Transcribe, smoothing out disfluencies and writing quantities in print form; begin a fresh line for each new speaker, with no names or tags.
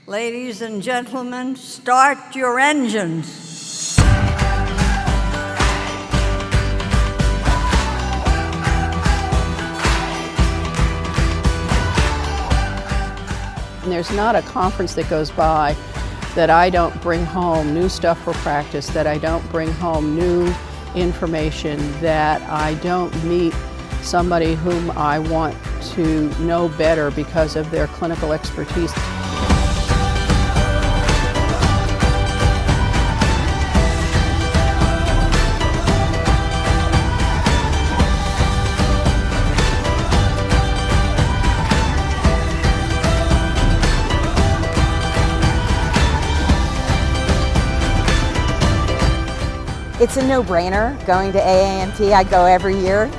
Ladies and gentlemen, start your engines.
And there's not a conference that goes by that I don't bring home new stuff for practice, that I don't bring home new information, that I don't meet somebody whom I want to know better because of their clinical expertise.
It's a no-brainer going to AANP. I go every year.